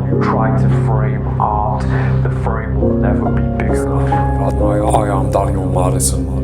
you try to frame art, the frame will never be big enough. I am Daniel Madison.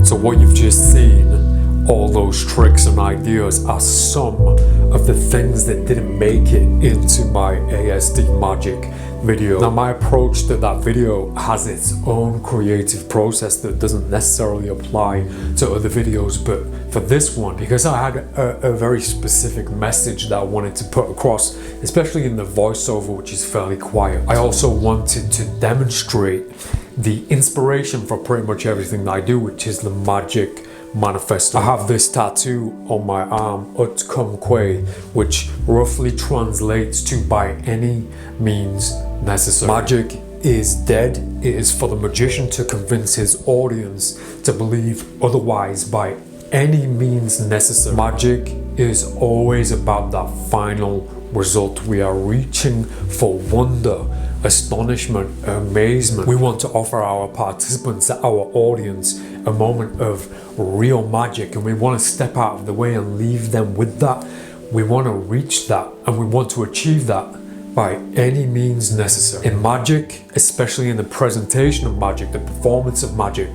So what you've just seen, all those tricks and ideas are some of the things that didn't make it into my ASD Magic video. Now my approach to that video has its own creative process that doesn't necessarily apply to other videos, but for this one, because I had a very specific message that I wanted to put across, especially in the voiceover, which is fairly quiet, I also wanted to demonstrate the inspiration for pretty much everything that I do, which is the Magic Manifesto. I have this tattoo on my arm, Ut Cum Que, which roughly translates to by any means necessary. Magic is dead. It is for the magician to convince his audience to believe otherwise by any means necessary. Magic is always about that final result. We are reaching for wonder, astonishment, amazement. We want to offer our participants, our audience, a moment of real magic, and we want to step out of the way and leave them with that. We want to reach that, and we want to achieve that by any means necessary. In magic, especially in the presentation of magic, the performance of magic,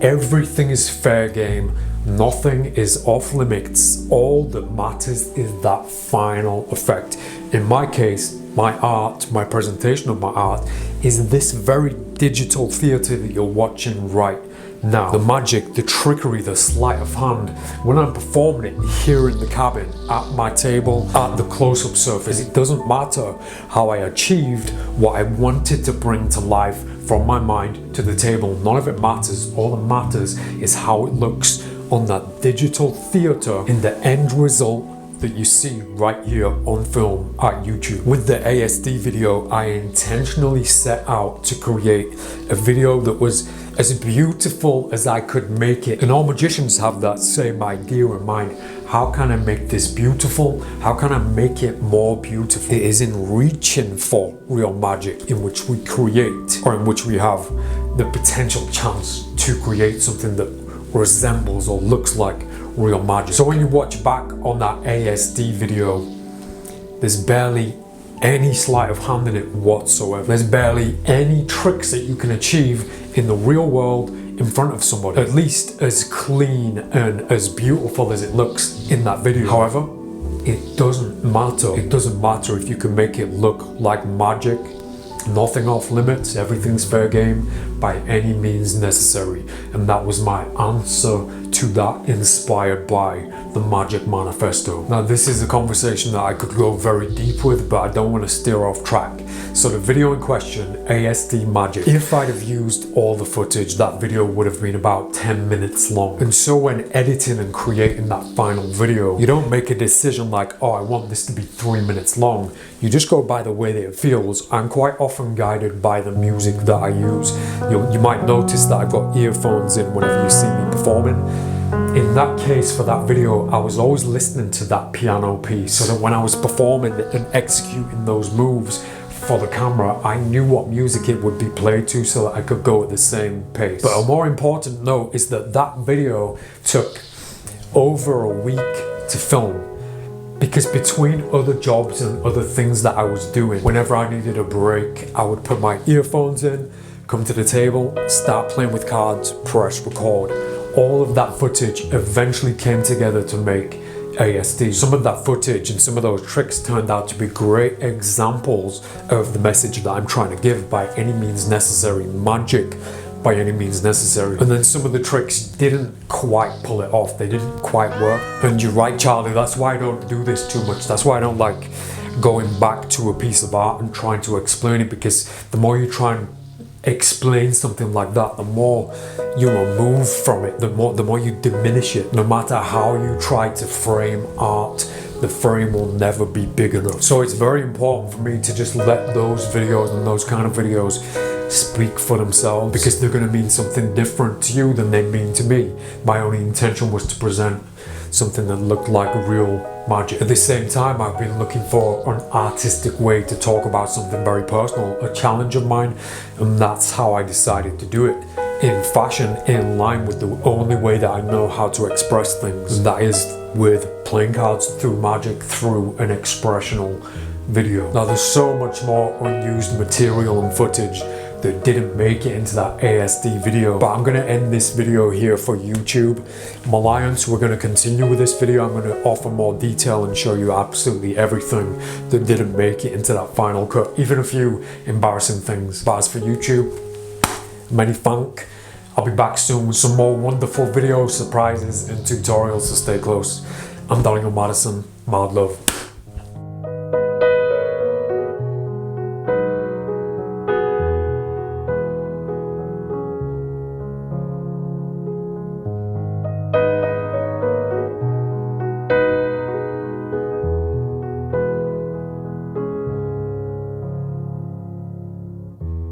everything is fair game. Nothing is off limits. All that matters is that final effect. In my case, my art, my presentation of my art, is this very digital theatre that you're watching right now. The magic, the trickery, the sleight of hand, when I'm performing it here in the cabin, at my table, at the close-up surface, it doesn't matter how I achieved what I wanted to bring to life from my mind to the table. None of it matters. All that matters is how it looks on that digital theatre in the end result that you see right here on film at YouTube. With the ASD video, I intentionally set out to create a video that was as beautiful as I could make it. And all magicians have that same idea in mind. How can I make this beautiful? How can I make it more beautiful? It is in reaching for real magic in which we create, or in which we have the potential chance to create something that resembles or looks like real magic. So when you watch back on that ASD video, there's barely any sleight of hand in it whatsoever. There's barely any tricks that you can achieve in the real world in front of somebody, at least as clean and as beautiful as it looks in that video. However, it doesn't matter. It doesn't matter if you can make it look like magic. Nothing off limits, everything's fair game by any means necessary. And that was my answer to that, inspired by the Magic Manifesto. Now this is a conversation that I could go very deep with, but I don't want to steer off track. So the video in question, ASD Magic, if I'd have used all the footage, that video would have been about 10 minutes long. And so when editing and creating that final video, you don't make a decision like, oh, I want this to be 3 minutes long. You just go by the way that it feels. I'm quite often guided by the music that I use. You might notice that I've got earphones in whenever you see me performing. In that case, for that video, I was always listening to that piano piece, so that when I was performing and executing those moves for the camera, I knew what music it would be played to so that I could go at the same pace. But a more important note is that that video took over a week to film, because between other jobs and other things that I was doing, whenever I needed a break, I would put my earphones in, come to the table, start playing with cards, press record. All of that footage eventually came together to make ASD. Some of that footage and some of those tricks turned out to be great examples of the message that I'm trying to give, by any means necessary, magic by any means necessary. And then some of the tricks didn't quite pull it off, they didn't quite work. And you're right, Charlie, that's why I don't do this too much. That's why I don't like going back to a piece of art and trying to explain it, because the more you try and explain something like that, the more you remove from it, the more you diminish it. No matter how you try to frame art, the frame will never be big enough. So it's very important for me to just let those videos and those kind of videos speak for themselves, because they're going to mean something different to you than they mean to me. My only intention was to present something that looked like real magic. At the same time, I've been looking for an artistic way to talk about something very personal, a challenge of mine, and that's how I decided to do it. In fashion, in line with the only way that I know how to express things, and that is with playing cards through magic, through an expressional video. Now there's so much more unused material and footage that didn't make it into that ASD video, but I'm gonna end this video here for YouTube. Malliance, we're gonna continue with this video. I'm gonna offer more detail and show you absolutely everything that didn't make it into that final cut, even a few embarrassing things. But as for YouTube, many thank. I'll be back soon with some more wonderful videos, surprises and tutorials, so stay close. I'm Daniel Madison, mad love.